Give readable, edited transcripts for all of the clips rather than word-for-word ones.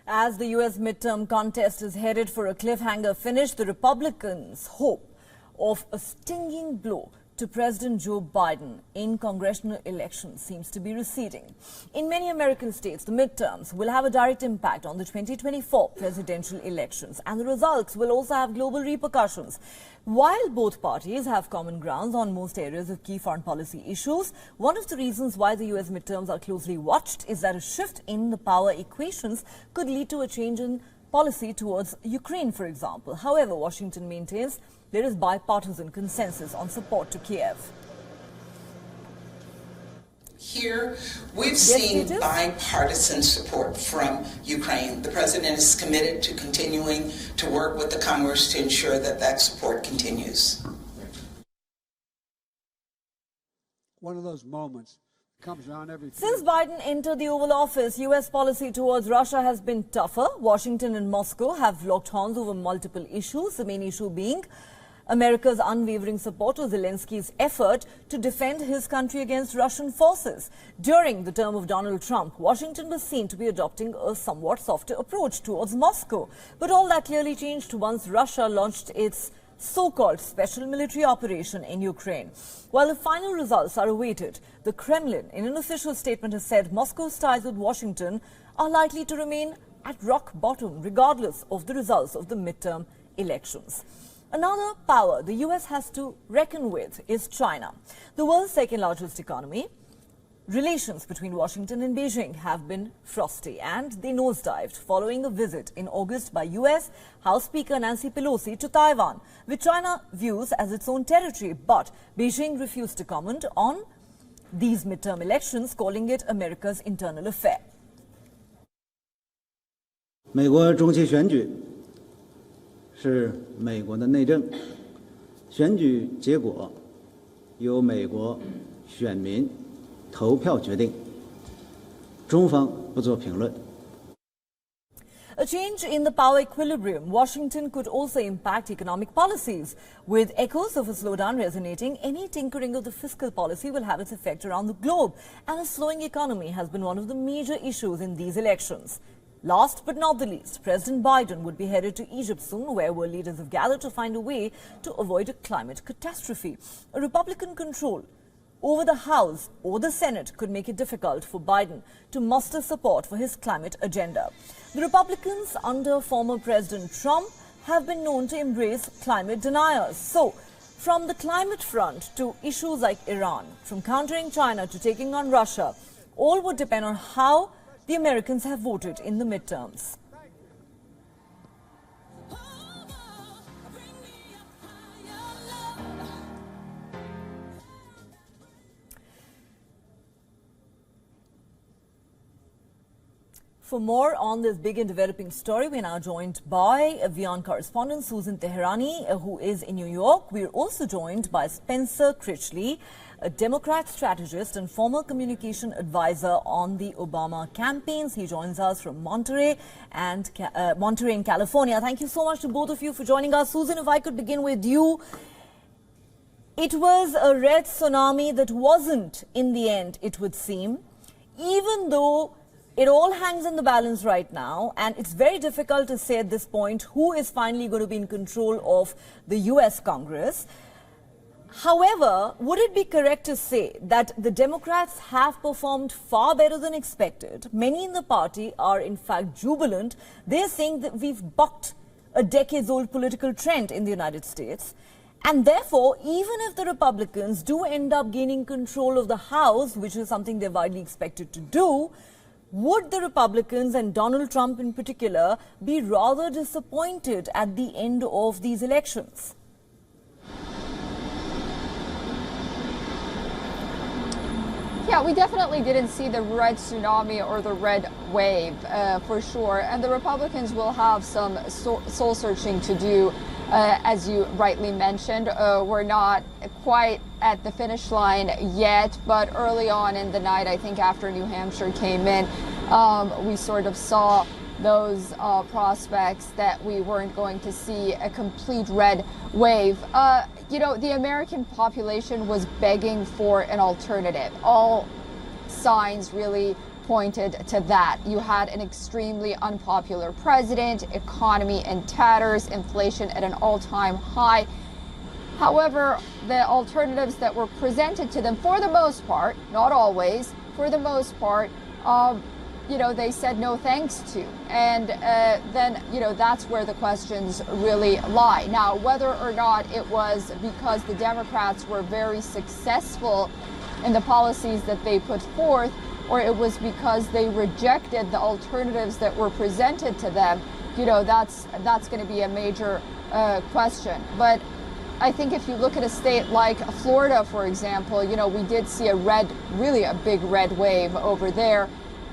As the U.S. midterm contest is headed for a cliffhanger finish, the Republicans' hope of a stinging blow to President Joe Biden in congressional elections seems to be receding. In many American states, the midterms will have a direct impact on the 2024 presidential elections, and the results will also have global repercussions. While both parties have common grounds on most areas of key foreign policy issues, one of the reasons why the U.S. midterms are closely watched is that a shift in the power equations could lead to a change in policy towards Ukraine, for example. However, Washington maintains there is bipartisan consensus on support to Kiev. Here, we've seen bipartisan support from Ukraine. The president is committed to continuing to work with the Congress to ensure that that support continues. One of those moments comes around every Since Biden entered the Oval Office, U.S. policy towards Russia has been tougher. Washington and Moscow have locked horns over multiple issues, the main issue being America's unwavering support to Zelensky's effort to defend his country against Russian forces. During the term of Donald Trump, Washington was seen to be adopting a somewhat softer approach towards Moscow. But all that clearly changed once Russia launched its so-called special military operation in Ukraine. While the final results are awaited, the Kremlin, in an official statement, has said Moscow's ties with Washington are likely to remain at rock bottom, regardless of the results of the midterm elections. Another power the U.S. has to reckon with is China, the world's second largest economy. Relations between Washington and Beijing have been frosty, and they nosedived following a visit in August by U.S. House Speaker Nancy Pelosi to Taiwan, which China views as its own territory. But Beijing refused to comment on these midterm elections, calling it America's internal affair. 美国中期选举是美国的内政，选举结果由美国选民投票决定，中方不做评论。 A change in the power equilibrium, Washington could also impact economic policies. With echoes of a slowdown resonating, any tinkering of the fiscal policy will have its effect around the globe, and a slowing economy has been one of the major issues in these elections. Last but not the least, President Biden would be headed to Egypt soon, where world leaders have gathered to find a way to avoid a climate catastrophe. A Republican control over the House or the Senate could make it difficult for Biden to muster support for his climate agenda. The Republicans under former President Trump have been known to embrace climate deniers. So, from the climate front to issues like Iran, from countering China to taking on Russia, all would depend on how the Americans have voted in the midterms. For more on this big and developing story, we are now joined by a WION correspondent, Susan Teherani, who is in New York. We are also joined by Spencer Critchley, a Democrat strategist and former communication advisor on the Obama campaigns. He joins us from Monterey in California. Thank you so much to both of you for joining us. Susan, if I could begin with you. It was a red tsunami that wasn't, in the end, it would seem, even though it all hangs in the balance right now, and it's very difficult to say at this point who is finally going to be in control of the U.S. Congress. However, would it be correct to say that the Democrats have performed far better than expected? Many in the party are in fact jubilant. They're saying that we've bucked a decades-old political trend in the United States. And therefore, even if the Republicans do end up gaining control of the House, which is something they're widely expected to do, would the Republicans and Donald Trump in particular be rather disappointed at the end of these elections? Yeah, we definitely didn't see the red tsunami or the red wave, for sure. And the Republicans will have some soul searching to do, as you rightly mentioned. We're not quite at the finish line yet, but early on in the night, I think after New Hampshire came in, we sort of saw those prospects that we weren't going to see a complete red wave. You know, the American population was begging for an alternative. All signs really pointed to that. You had an extremely unpopular president, economy in tatters, inflation at an all-time high. However, the alternatives that were presented to them, for the most part, not always, for the most part, they said no thanks to. And then, that's where the questions really lie. Now, whether or not it was because the Democrats were very successful in the policies that they put forth, or it was because they rejected the alternatives that were presented to them, that's going to be a major question. But I think if you look at a state like Florida, for example, we did see really a big red wave over there.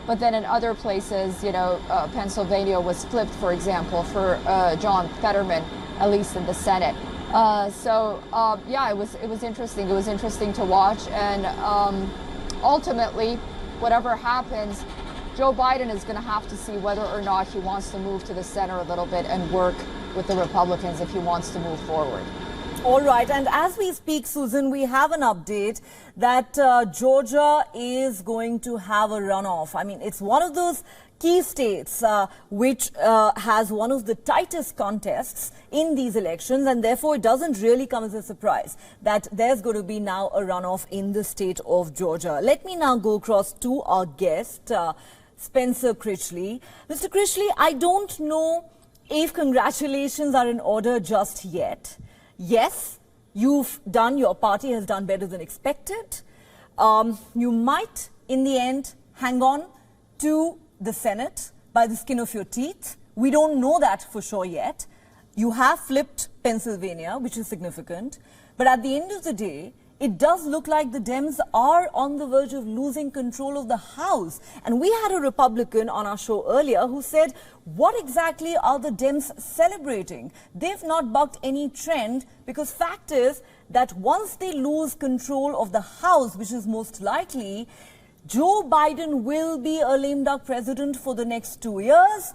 But then in other places, Pennsylvania was flipped, for example, for John Fetterman, at least in the Senate. It was interesting. It was interesting to watch. And ultimately, whatever happens, Joe Biden is going to have to see whether or not he wants to move to the center a little bit and work with the Republicans if he wants to move forward. All right. And as we speak, Susan, we have an update that Georgia is going to have a runoff. I mean, it's one of those key states which has one of the tightest contests in these elections. And therefore, it doesn't really come as a surprise that there's going to be now a runoff in the state of Georgia. Let me now go across to our guest, Spencer Critchley. Mr. Critchley, I don't know if congratulations are in order just yet. Yes, your party has done better than expected. You might, in the end, hang on to the Senate by the skin of your teeth. We don't know that for sure yet. You have flipped Pennsylvania, which is significant. But at the end of the day, it does look like the Dems are on the verge of losing control of the House. And we had a Republican on our show earlier who said, what exactly are the Dems celebrating? They've not bucked any trend, because fact is that once they lose control of the House, which is most likely, Joe Biden will be a lame duck president for the next 2 years.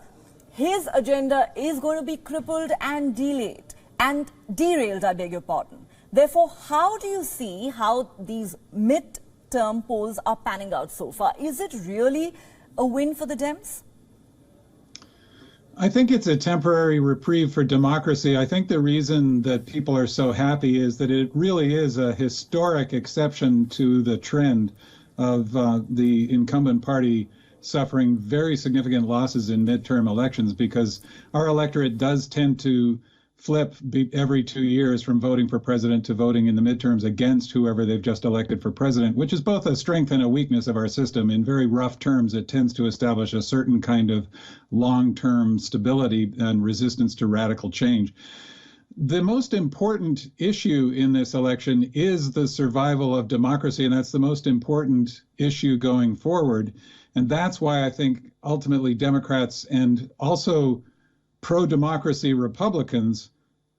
His agenda is going to be crippled and derailed, I beg your pardon. Therefore, how do you see how these midterm polls are panning out so far? Is it really a win for the Dems? I think it's a temporary reprieve for democracy. I think the reason that people are so happy is that it really is a historic exception to the trend of the incumbent party suffering very significant losses in midterm elections, because our electorate does tend to flip every 2 years from voting for president to voting in the midterms against whoever they've just elected for president, which is both a strength and a weakness of our system. In very rough terms, it tends to establish a certain kind of long-term stability and resistance to radical change. The most important issue in this election is the survival of democracy, and that's the most important issue going forward. And that's why I think ultimately Democrats and also pro-democracy Republicans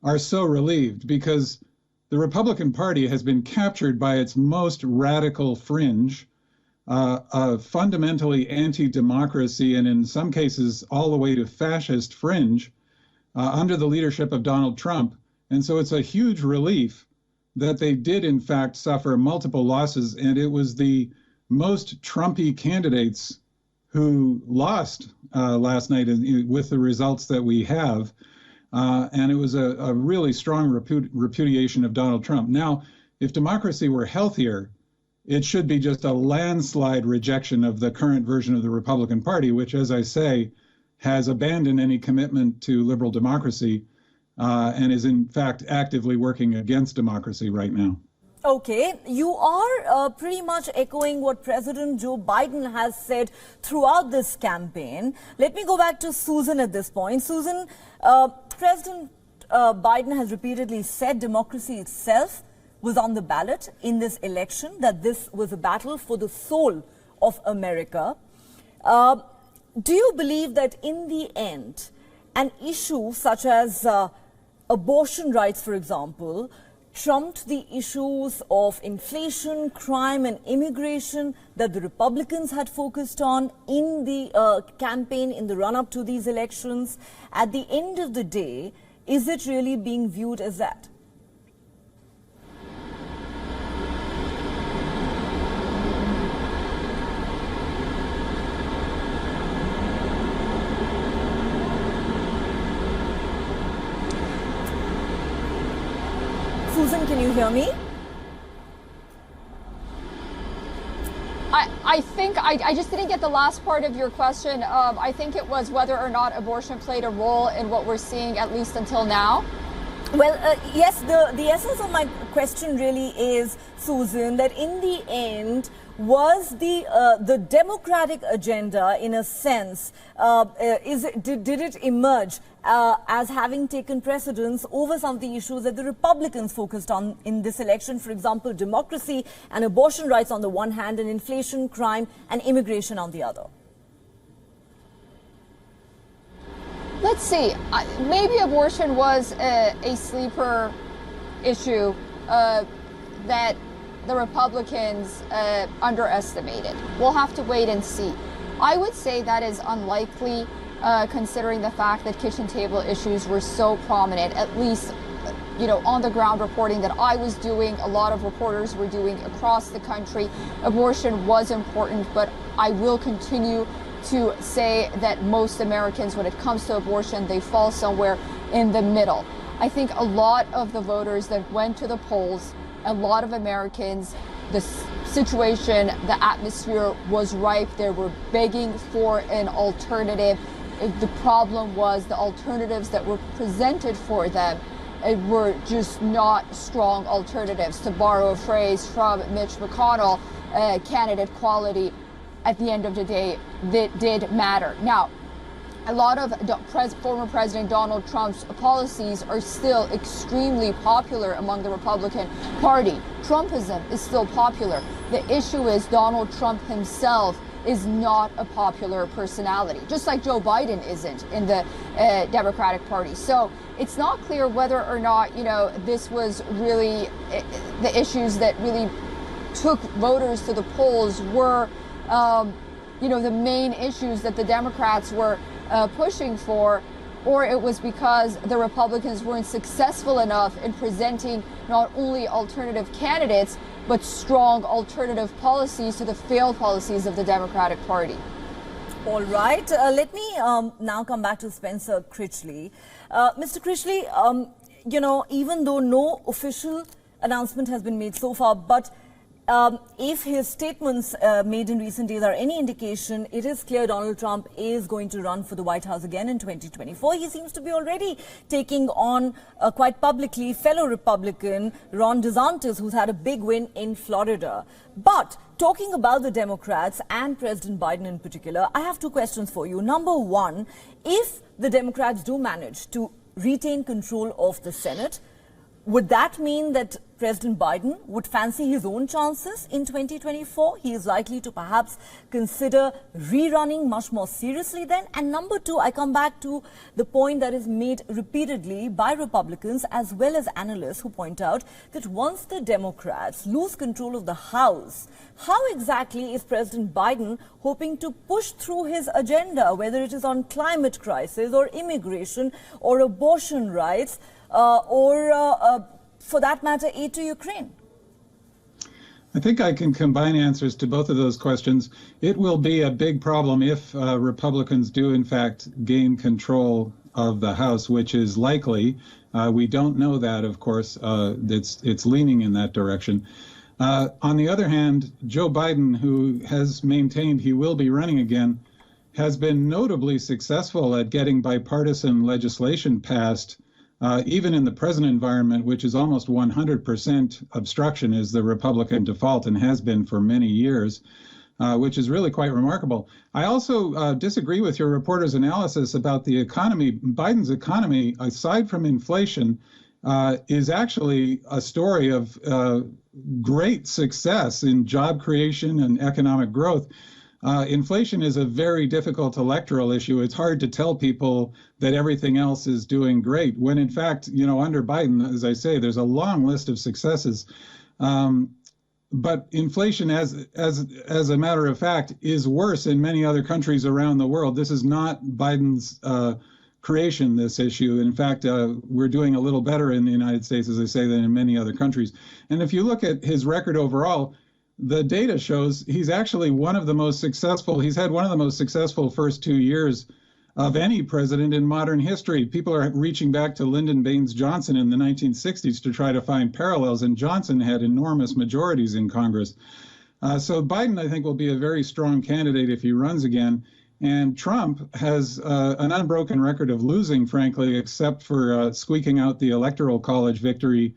are so relieved, because the Republican Party has been captured by its most radical fringe, a fundamentally anti-democracy, and in some cases all the way to fascist fringe, under the leadership of Donald Trump. And so it's a huge relief that they did in fact suffer multiple losses, and it was the most Trumpy candidates who lost last night with the results that we have. And it was a really strong repudiation of Donald Trump. Now, if democracy were healthier, it should be just a landslide rejection of the current version of the Republican Party, which, as I say, has abandoned any commitment to liberal democracy and is in fact actively working against democracy right now. Okay, you are pretty much echoing what President Joe Biden has said throughout this campaign. Let me go back to Susan at this point. Susan, President Biden has repeatedly said democracy itself was on the ballot in this election, that this was a battle for the soul of America. Do you believe that in the end, an issue such as abortion rights, for example, trumped the issues of inflation, crime and immigration that the Republicans had focused on in the campaign in the run-up to these elections? At the end of the day, is it really being viewed as that? Susan, can you hear me? I think I just didn't get the last part of your question. I think it was whether or not abortion played a role in what we're seeing, at least until now. Well, yes, the essence of my question really is, Susan, that in the end, was the democratic agenda, in a sense, did it emerge as having taken precedence over some of the issues that the Republicans focused on in this election? For example, democracy and abortion rights on the one hand, and inflation, crime, and immigration on the other. Let's see. Maybe abortion was a sleeper issue that the Republicans underestimated. We'll have to wait and see. I would say that is unlikely, considering the fact that kitchen table issues were so prominent, at least, on the ground reporting that I was doing, a lot of reporters were doing across the country. Abortion was important, but I will continue to say that most Americans, when it comes to abortion, they fall somewhere in the middle. I think a lot of the voters that went to the polls, a lot of Americans, the situation, the atmosphere was ripe. They were begging for an alternative. The problem was the alternatives that were presented for them were just not strong alternatives. To borrow a phrase from Mitch McConnell, candidate quality at the end of the day that did matter. Now, a lot of former President Donald Trump's policies are still extremely popular among the Republican Party. Trumpism is still popular. The issue is Donald Trump himself is not a popular personality, just like Joe Biden isn't in the Democratic Party. So it's not clear whether or not, this was really the issues that really took voters to the polls were the main issues that the Democrats were pushing for, or it was because the Republicans weren't successful enough in presenting not only alternative candidates, but strong alternative policies to the failed policies of the Democratic Party. All right. Let me now come back to Spencer Critchley. Mr. Critchley, even though no official announcement has been made so far, but if his statements made in recent days are any indication, it is clear Donald Trump is going to run for the White House again in 2024. He seems to be already taking on quite publicly fellow Republican Ron DeSantis, who's had a big win in Florida. But talking about the Democrats and President Biden in particular, I have two questions for you. Number one, if the Democrats do manage to retain control of the Senate, would that mean that President Biden would fancy his own chances in 2024? He is likely to perhaps consider rerunning much more seriously then. And number two, I come back to the point that is made repeatedly by Republicans as well as analysts who point out that once the Democrats lose control of the House, how exactly is President Biden hoping to push through his agenda, whether it is on climate crisis or immigration or abortion rights, for that matter, aid to Ukraine? I think I can combine answers to both of those questions. It will be a big problem if Republicans do, in fact, gain control of the House, which is likely. We don't know that, of course. It's leaning in that direction. On the other hand, Joe Biden, who has maintained he will be running again, has been notably successful at getting bipartisan legislation passed. Even in the present environment, which is almost 100% obstruction, is the Republican default and has been for many years, which is really quite remarkable. I also disagree with your reporter's analysis about the economy. Biden's economy, aside from inflation, is actually a story of great success in job creation and economic growth. Inflation is a very difficult electoral issue. It's hard to tell people that everything else is doing great, when in fact, under Biden, as I say, there's a long list of successes. But inflation, as a matter of fact, is worse in many other countries around the world. This is not Biden's creation, this issue. In fact, we're doing a little better in the United States, as I say, than in many other countries. And if you look at his record overall, the data shows he's actually one of the most successful. He's had one of the most successful first 2 years of any president in modern history. People are reaching back to Lyndon Baines Johnson in the 1960s to try to find parallels, and Johnson had enormous majorities in Congress. So Biden, I think, will be a very strong candidate if he runs again. And Trump has an unbroken record of losing, frankly, except for squeaking out the Electoral College victory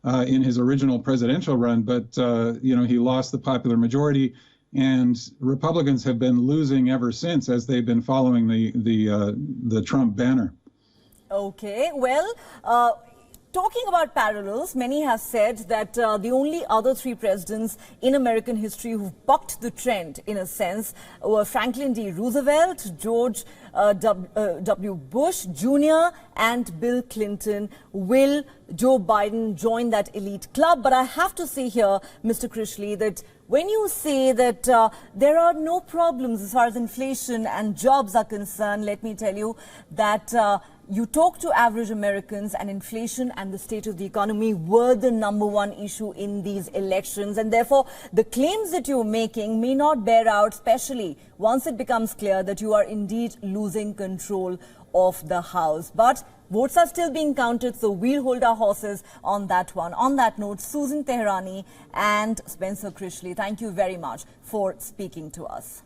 in his original presidential run. But, he lost the popular majority. And Republicans have been losing ever since as they've been following the Trump banner. Okay, well, talking about parallels, many have said that the only other three presidents in American history who've bucked the trend, in a sense, were Franklin D. Roosevelt, George W. Bush Jr. and Bill Clinton. Will Joe Biden join that elite club? But I have to say here, Mr. Critchley, that when you say that there are no problems as far as inflation and jobs are concerned, let me tell you that you talk to average Americans and inflation and the state of the economy were the #1 issue in these elections. And therefore, the claims that you're making may not bear out, especially once it becomes clear that you are indeed losing control of the House. But votes are still being counted, so we'll hold our horses on that one. On that note, Susan Teherani and Spencer Critchley, thank you very much for speaking to us.